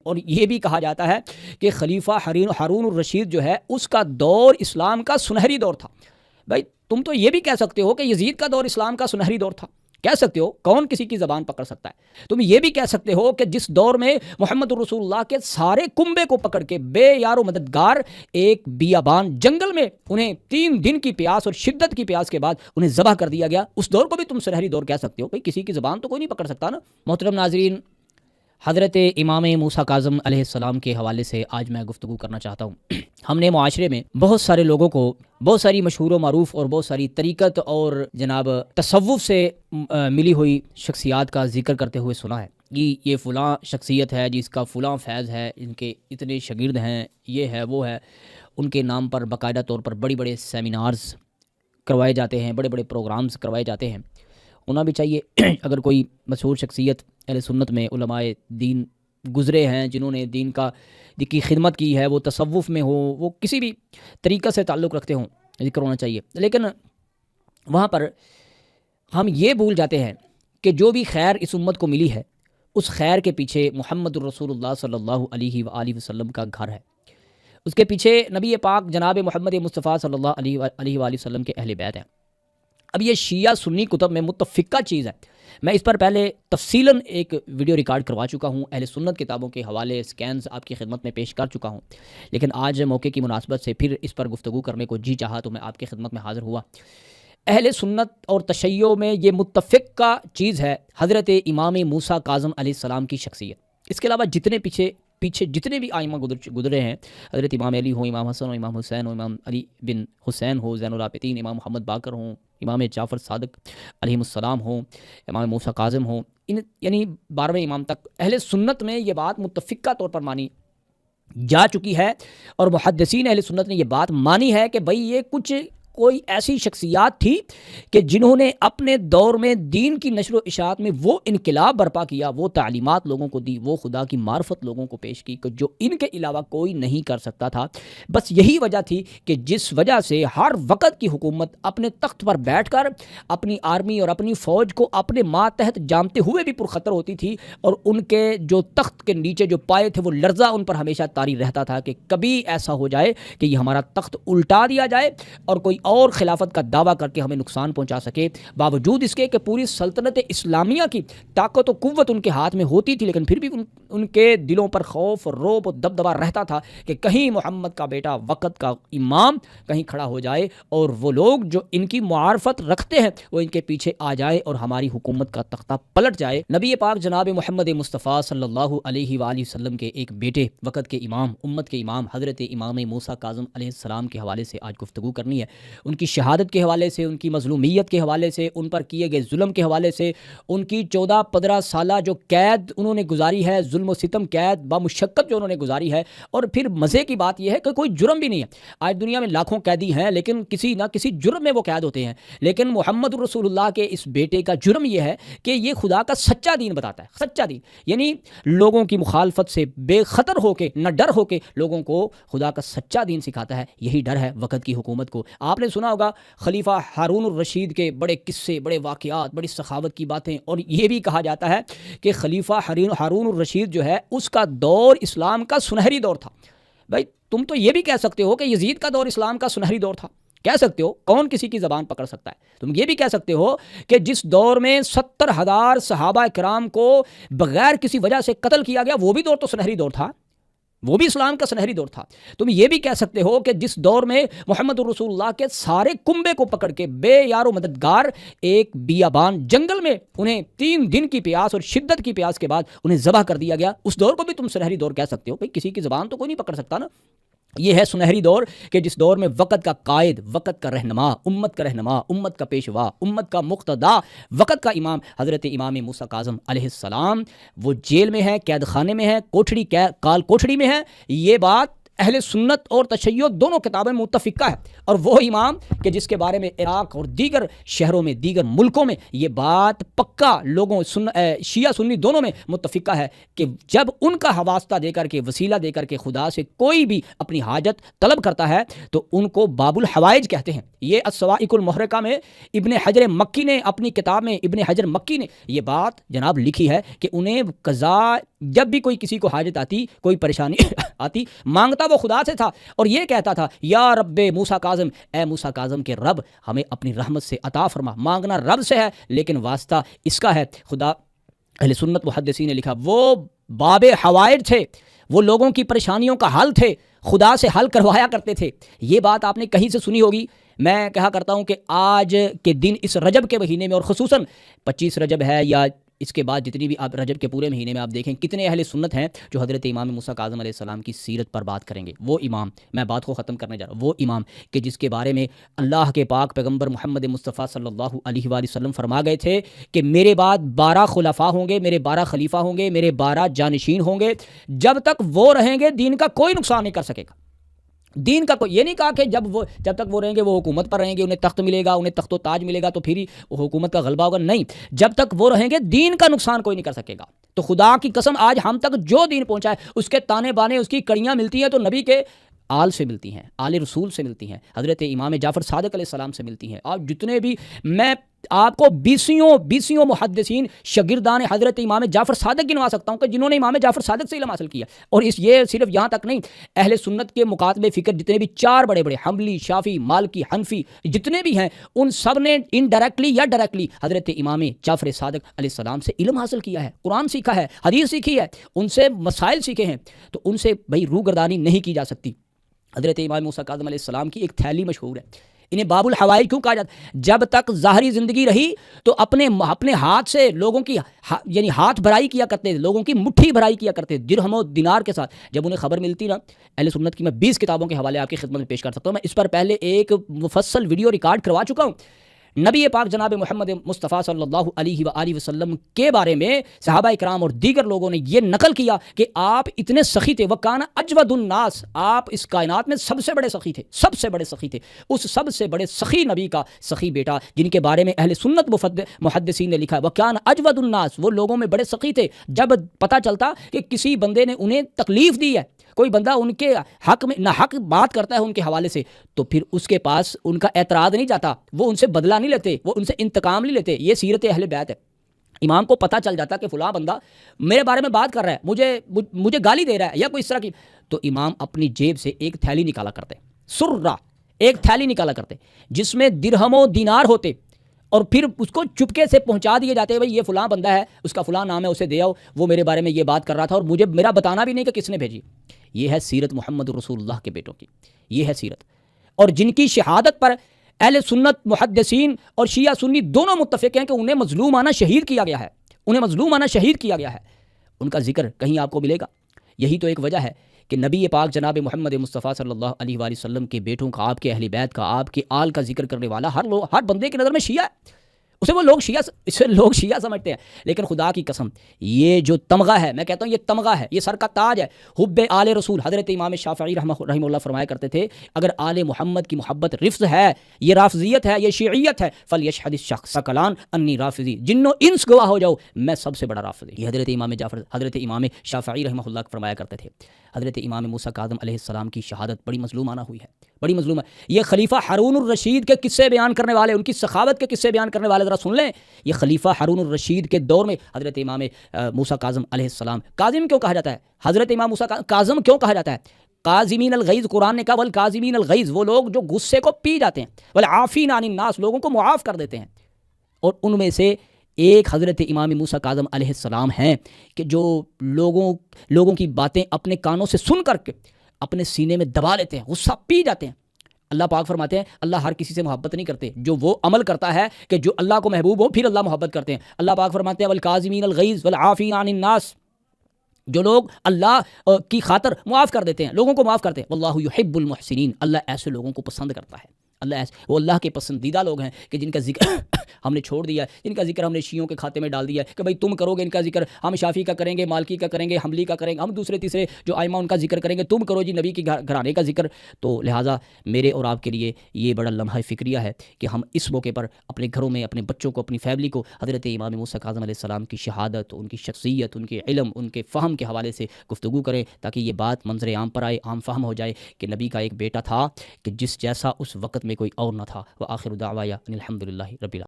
اور یہ بھی کہا جاتا ہے کہ خلیفہ ہارون الرشید جو ہے اس کا دور اسلام کا سنہری دور تھا۔ بھائی تم تو یہ بھی کہہ سکتے ہو کہ یزید کا دور اسلام کا سنہری دور تھا، کہہ سکتے ہو، کون کسی کی زبان پکڑ سکتا ہے؟ تم یہ بھی کہہ سکتے ہو کہ جس دور میں محمد رسول اللہ کے سارے کنبے کو پکڑ کے بے یار و مددگار ایک بیابان جنگل میں انہیں 3 دن کی پیاس اور شدت کی پیاس کے بعد انہیں ذبح کر دیا گیا، اس دور کو بھی تم سنہری دور کہہ سکتے ہو؟ بھائی کسی کی زبان تو کوئی نہیں پکڑ سکتا نا۔ محترم ناظرین، حضرت امام موسیٰ کاظم علیہ السلام کے حوالے سے آج میں گفتگو کرنا چاہتا ہوں۔ ہم نے معاشرے میں بہت سارے لوگوں کو بہت ساری مشہور و معروف اور بہت ساری طریقت اور جناب تصوف سے ملی ہوئی شخصیات کا ذکر کرتے ہوئے سنا ہے کہ یہ فلاں شخصیت ہے جس کا فلاں فیض ہے، ان کے اتنے شاگرد ہیں، یہ ہے وہ ہے، ان کے نام پر باقاعدہ طور پر بڑے بڑے سیمینارز کروائے جاتے ہیں، بڑے بڑے پروگرامز کروائے جاتے ہیں۔ ہونا بھی چاہیے اگر کوئی مشہور شخصیت اہل سنت میں علماء دین گزرے ہیں جنہوں نے دین کی خدمت کی ہے، وہ تصوف میں ہو، وہ کسی بھی طریقہ سے تعلق رکھتے ہوں، ذکر ہونا چاہیے۔ لیکن وہاں پر ہم یہ بھول جاتے ہیں کہ جو بھی خیر اس امت کو ملی ہے اس خیر کے پیچھے محمد الرسول اللہ صلی اللہ علیہ وآلہ وسلم کا گھر ہے، اس کے پیچھے نبی پاک جناب محمد مصطفیٰ صلی اللہ علیہ وآلہ وسلم کے اہل بیت ہیں۔ اب یہ شیعہ سنی کتب میں متفقہ چیز ہے، میں اس پر پہلے تفصیلاً ایک ویڈیو ریکارڈ کروا چکا ہوں، اہل سنت کتابوں کے حوالے سکینز آپ کی خدمت میں پیش کر چکا ہوں، لیکن آج موقع کی مناسبت سے پھر اس پر گفتگو کرنے کو جی چاہا تو میں آپ کی خدمت میں حاضر ہوا۔ اہل سنت اور تشیع میں یہ متفقہ چیز ہے حضرت امام موسیٰ کاظم علیہ السلام کی شخصیت۔ اس کے علاوہ جتنے پیچھے جتنے بھی آئمہ گزرے ہیں، حضرت امام علی ہوں، امام حسن ہوں، امام حسین ہوں، امام علی بن حسین ہوں، زین العابدین، امام محمد باقر ہوں، امام جعفر صادق علیہ السلام ہوں، امام موسیٰ کاظم ہوں، یعنی 12ویں امام تک اہل سنت میں یہ بات متفقہ طور پر مانی جا چکی ہے، اور محدثین اہل سنت نے یہ بات مانی ہے کہ بھئی یہ کوئی ایسی شخصیات تھی کہ جنہوں نے اپنے دور میں دین کی نشر و اشاعت میں وہ انقلاب برپا کیا، وہ تعلیمات لوگوں کو دی، وہ خدا کی معرفت لوگوں کو پیش کی جو ان کے علاوہ کوئی نہیں کر سکتا تھا۔ بس یہی وجہ تھی کہ جس وجہ سے ہر وقت کی حکومت اپنے تخت پر بیٹھ کر اپنی آرمی اور اپنی فوج کو اپنے ماتحت جامتے ہوئے بھی پرخطر ہوتی تھی، اور ان کے جو تخت کے نیچے جو پائے تھے وہ لرزہ ان پر ہمیشہ طاری رہتا تھا کہ کبھی ایسا ہو جائے کہ یہ ہمارا تخت الٹا دیا جائے اور کوئی اور خلافت کا دعویٰ کر کے ہمیں نقصان پہنچا سکے۔ باوجود اس کے کہ پوری سلطنت اسلامیہ کی طاقت و قوت ان کے ہاتھ میں ہوتی تھی، لیکن پھر بھی ان کے دلوں پر خوف، روب و دبدبہ رہتا تھا کہ کہیں محمد کا بیٹا وقت کا امام کہیں کھڑا ہو جائے اور وہ لوگ جو ان کی معرفت رکھتے ہیں وہ ان کے پیچھے آ جائے اور ہماری حکومت کا تختہ پلٹ جائے۔ نبی پاک جناب محمد مصطفیٰ صلی اللہ علیہ وآلہ وسلم کے ایک بیٹے، وقت کے امام، امت کے امام، حضرت امام موسیٰ کاظم علیہ السلام کے حوالے سے آج گفتگو کرنی ہے۔ ان کی شہادت کے حوالے سے، ان کی مظلومیت کے حوالے سے، ان پر کیے گئے ظلم کے حوالے سے، ان کی 14-15 سالہ جو قید انہوں نے گزاری ہے، ظلم و ستم قید بامشقت جو انہوں نے گزاری ہے، اور پھر مزے کی بات یہ ہے کہ کوئی جرم بھی نہیں ہے۔ آج دنیا میں لاکھوں قیدی ہیں لیکن کسی نہ کسی جرم میں وہ قید ہوتے ہیں، لیکن محمد رسول اللہ کے اس بیٹے کا جرم یہ ہے کہ یہ خدا کا سچا دین بتاتا ہے، سچا دین، یعنی لوگوں کی مخالفت سے بے خطر ہو کے، نہ ڈر ہو کے لوگوں کو خدا کا سچا دین سکھاتا ہے۔ یہی ڈر ہے وقت کی حکومت کو۔ آپ نے سنا ہوگا خلیفہ ہارون الرشید کے بڑے قصے، بڑے واقعات، بڑی سخاوت کی باتیں، اور یہ بھی کہا جاتا ہے کہ خلیفہ ہارون الرشید جو ہے اس کا دور اسلام کا سنہری دور تھا۔ بھائی تم تو یہ بھی کہہ سکتے ہو کہ یزید کا دور اسلام کا سنہری دور تھا، کہہ سکتے ہو، کون کسی کی زبان پکڑ سکتا ہے؟ تم یہ بھی کہہ سکتے ہو کہ جس دور میں 70,000 صحابہ کرام کو بغیر کسی وجہ سے قتل کیا گیا وہ بھی دور تو سنہری دور تھا، وہ بھی اسلام کا سنہری دور تھا۔ تم یہ بھی کہہ سکتے ہو کہ جس دور میں محمد رسول اللہ کے سارے کنبے کو پکڑ کے بے یار و مددگار ایک بیابان جنگل میں انہیں 3 دن کی پیاس اور شدت کی پیاس کے بعد انہیں ذبح کر دیا گیا، اس دور کو بھی تم سنہری دور کہہ سکتے ہو۔ بھئی کسی کی زبان تو کوئی نہیں پکڑ سکتا نا۔ یہ ہے سنہری دور کہ جس دور میں وقت کا قائد، وقت کا رہنما، امت کا رہنما، امت کا پیشوا، امت کا مقتدا، وقت کا امام حضرت امام موسیٰ کاظم علیہ السلام وہ جیل میں ہے، قید خانے میں ہے، کال کوٹھڑی میں ہے۔ یہ بات اہل سنت اور تشیع دونوں کتابیں متفقہ ہے، اور وہ امام کہ جس کے بارے میں عراق اور دیگر شہروں میں، دیگر ملکوں میں یہ بات پکا لوگوں شیعہ سنی دونوں میں متفقہ ہے کہ جب ان کا واسطہ دے کر کے، وسیلہ دے کر کے خدا سے کوئی بھی اپنی حاجت طلب کرتا ہے تو ان کو باب الحوائج کہتے ہیں۔ یہ الصواعق المحرقہ میں ابن حجر مکی نے اپنی کتاب میں، ابن حجر مکی نے یہ بات جناب لکھی ہے کہ انہیں قضاء جب بھی کوئی کسی کو حاجت آتی، کوئی پریشانی آتی، مانگتا وہ خدا سے تھا اور یہ کہتا تھا یا رب موسیٰ کاظم، اے موسیٰ کاظم کے رب ہمیں اپنی رحمت سے عطا فرما۔ مانگنا رب سے ہے لیکن واسطہ اس کا ہے خدا۔ اہل سنت محدثین نے لکھا وہ باب حوائج تھے، وہ لوگوں کی پریشانیوں کا حل تھے، خدا سے حل کروایا کرتے تھے۔ یہ بات آپ نے کہیں سے سنی ہوگی۔ میں کہا کرتا ہوں کہ آج کے دن اس رجب کے مہینے میں، اور خصوصاً 25 رجب ہے یا اس کے بعد جتنی بھی آپ رجب کے پورے مہینے میں آپ دیکھیں کتنے اہل سنت ہیں جو حضرت امام موسیٰ کاظم علیہ السلام کی سیرت پر بات کریں گے۔ وہ امام، میں بات کو ختم کرنے جا رہا ہوں، وہ امام کہ جس کے بارے میں اللہ کے پاک پیغمبر محمد مصطفیٰ صلی اللہ علیہ وآلہ وسلم فرما گئے تھے کہ میرے بعد 12 خلفاء ہوں گے، میرے 12 خلیفہ ہوں گے، میرے 12 جانشین ہوں گے، جب تک وہ رہیں گے دین کا کوئی نقصان نہیں کر سکے گا۔ دین کا کوئی، یہ نہیں کہا کہ جب تک وہ رہیں گے وہ حکومت پر رہیں گے، انہیں تخت ملے گا، انہیں تخت و تاج ملے گا تو پھر ہی حکومت کا غلبہ ہوگا، نہیں، جب تک وہ رہیں گے دین کا نقصان کوئی نہیں کر سکے گا۔ تو خدا کی قسم آج ہم تک جو دین پہنچا ہے اس کے تانے بانے، اس کی کڑیاں ملتی ہیں تو نبی کے آل سے ملتی ہیں، آل رسول سے ملتی ہیں، حضرت امام جعفر صادق علیہ السلام سے ملتی ہیں۔ اور جتنے بھی، میں آپ کو بیسیوں محدثین شاگردان حضرت امام جعفر صادق گنوا سکتا ہوں کہ جنہوں نے امام جعفر صادق سے علم حاصل کیا۔ اور یہ صرف یہاں تک نہیں، اہل سنت کے مکاتب فکر جتنے بھی 4 بڑے حنبلی، شافعی، مالکی، حنفی جتنے بھی ہیں، ان سب نے انڈائریکٹلی یا ڈائریکٹلی حضرت امام جعفر صادق علیہ السلام سے علم حاصل کیا ہے، قرآن سیکھا ہے، حدیث سیکھی ہے، ان سے مسائل سیکھے ہیں، تو ان سے بھائی روگردانی نہیں کی جا سکتی۔ حضرت امام موسیٰ کاظم علیہ السلام کی ایک تھیلی مشہور ہے، انہیں باب الحوائج کیوں کہا جاتا ہے؟ جب تک ظاہری زندگی رہی تو اپنے ہاتھ سے لوگوں کی یعنی ہاتھ بھرائی کیا کرتے تھے، لوگوں کی مٹھی بھرائی کیا کرتے تھے درہم و دینار کے ساتھ۔ جب انہیں خبر ملتی نا، اہل سنت کی میں 20 کتابوں کے حوالے آپ کی خدمت میں پیش کر سکتا ہوں، میں اس پر پہلے ایک مفصل ویڈیو ریکارڈ کروا چکا ہوں۔ نبی پاک جناب محمد مصطفیٰ صلی اللہ علیہ وآلہ وسلم کے بارے میں صحابہ اکرام اور دیگر لوگوں نے یہ نقل کیا کہ آپ اتنے سخی تھے، وَكَانَ أَجْوَدُ النَّاسِ، آپ اس کائنات میں سب سے بڑے سخی تھے، سب سے بڑے سخی تھے۔ اس سب سے بڑے سخی نبی کا سخی بیٹا جن کے بارے میں اہل سنت محدثین نے لکھا ہے وَكَانَ أَجْوَدُ النَّاسِ، وہ لوگوں میں بڑے سخی تھے۔ جب پتہ چلتا کہ کسی بندے نے انہیں تکلیف دی ہے، کوئی بندہ ان کے حق میں ناحق بات کرتا ہے ان کے حوالے سے، تو پھر اس کے پاس ان کا اعتراض نہیں جاتا، وہ ان سے بدلہ نہیں لیتے، وہ ان سے انتقام نہیں لیتے۔ یہ سیرت اہل بیت ہے۔ امام کو پتہ چل جاتا کہ فلاں بندہ میرے بارے میں بات کر رہا ہے، مجھے گالی دے رہا ہے یا کوئی اس طرح کی، تو امام اپنی جیب سے ایک تھیلی نکالا کرتے، سرہ، ایک تھیلی نکالا کرتے جس میں درہم و دینار ہوتے، اور پھر اس کو چپکے سے پہنچا دیے جاتے ہیں، بھائی یہ فلاں بندہ ہے، اس کا فلاں نام ہے، اسے دے آؤ، وہ میرے بارے میں یہ بات کر رہا تھا اور مجھے میرا بتانا بھی نہیں کہ کس نے بھیجی۔ یہ ہے سیرت محمد رسول اللہ کے بیٹوں کی، یہ ہے سیرت، اور جن کی شہادت پر اہل سنت محدثین اور شیعہ سنی دونوں متفق ہیں کہ انہیں مظلومانہ شہید کیا گیا ہے، انہیں مظلومانہ شہید کیا گیا ہے، ان کا ذکر کہیں آپ کو ملے گا۔ یہی تو ایک وجہ ہے کہ نبی پاک جناب محمد مصطفیٰ صلی اللہ علیہ وآلہ وسلم کے بیٹوں کا، آپ کے اہل بیت کا، آپ کے آل کا ذکر کرنے والا ہر بندے کی نظر میں شیعہ ہے، اسے لوگ شیعہ سمجھتے ہیں، لیکن خدا کی قسم یہ جو تمغہ ہے، میں کہتا ہوں یہ تمغہ ہے، یہ سر کا تاج ہے، حب آل رسول۔ حضرت امام شافعی رحمہ اللہ فرمایا کرتے تھے اگر آل محمد کی محبت رفض ہے، یہ رافضیت ہے، یہ شیعیت ہے، فلیشہد الشخص ثقلان انی رافضی، جنو انس گواہ ہو جاؤ میں سب سے بڑا رافضی۔ یہ حضرت امام شافعی رحمہ اللہ فرمایا کرتے تھے۔ حضرت امام موسیٰ کاظم علیہ السلام کی شہادت بڑی مظلومانہ ہوئی ہے، بڑی مظلوم ہے۔ یہ خلیفہ ہارون الرشید کے قصے بیان کرنے والے، ان کی سخاوت کے قصے بیان کرنے والے ذرا سن لیں۔ یہ خلیفہ ہارون الرشید کے دور میں حضرت امام موسیٰ کاظم علیہ السلام، کاظم کیوں کہا جاتا ہے؟ حضرت امام موسیٰ کاظم کیوں کہا جاتا ہے؟ کاظمین الغیظ، قرآن نے کہا والکاظمین الغیظ، وہ لوگ جو غصے کو پی جاتے ہیں، والعافین عن الناس، لوگوں کو معاف کر دیتے ہیں۔ اور ان میں سے ایک حضرت امام موسیٰ کاظم علیہ السلام ہیں کہ جو لوگوں کی باتیں اپنے کانوں سے سن کر کے اپنے سینے میں دبا لیتے ہیں، غصہ پی جاتے ہیں۔ اللہ پاک فرماتے ہیں اللہ ہر کسی سے محبت نہیں کرتے، جو وہ عمل کرتا ہے کہ جو اللہ کو محبوب ہو پھر اللہ محبت کرتے ہیں۔ اللہ پاک فرماتے ہیں والکاظمین الغیظ والعافین عن الناس، جو لوگ اللہ کی خاطر معاف کر دیتے ہیں، لوگوں کو معاف کرتے ہیں۔ واللہ یحب المحسنین، اللہ ایسے لوگوں کو پسند کرتا ہے۔ وہ اللہ کے پسندیدہ لوگ ہیں کہ جن کا ذکر ہم نے چھوڑ دیا ہے، جن کا ذکر ہم نے شیعوں کے کھاتے میں ڈال دیا ہے کہ بھائی تم کرو گے ان کا ذکر، ہم شافعی کا کریں گے، مالکی کا کریں گے، حنبلی کا کریں گے، ہم دوسرے تیسرے جو ائمہ ان کا ذکر کریں گے، تم کرو جی نبی کی گھرانے کا ذکر۔ تو لہٰذا میرے اور آپ کے لیے یہ بڑا لمحہ فکریہ ہے کہ ہم اس موقع پر اپنے گھروں میں اپنے بچوں کو، اپنی فیملی کو حضرت امام موسیٰ کاظم علیہ السلام کی شہادت، ان کی شخصیت، ان کے علم، ان کے فہم کے حوالے سے گفتگو کریں تاکہ یہ بات منظر عام پر آئے، عام فہم ہو جائے کہ نبی کا ایک بیٹا تھا کہ جس جیسا اس وقت میں کوئی اور نہ تھا۔ وآخر دعوایا ان الحمد للہ رب العالمین۔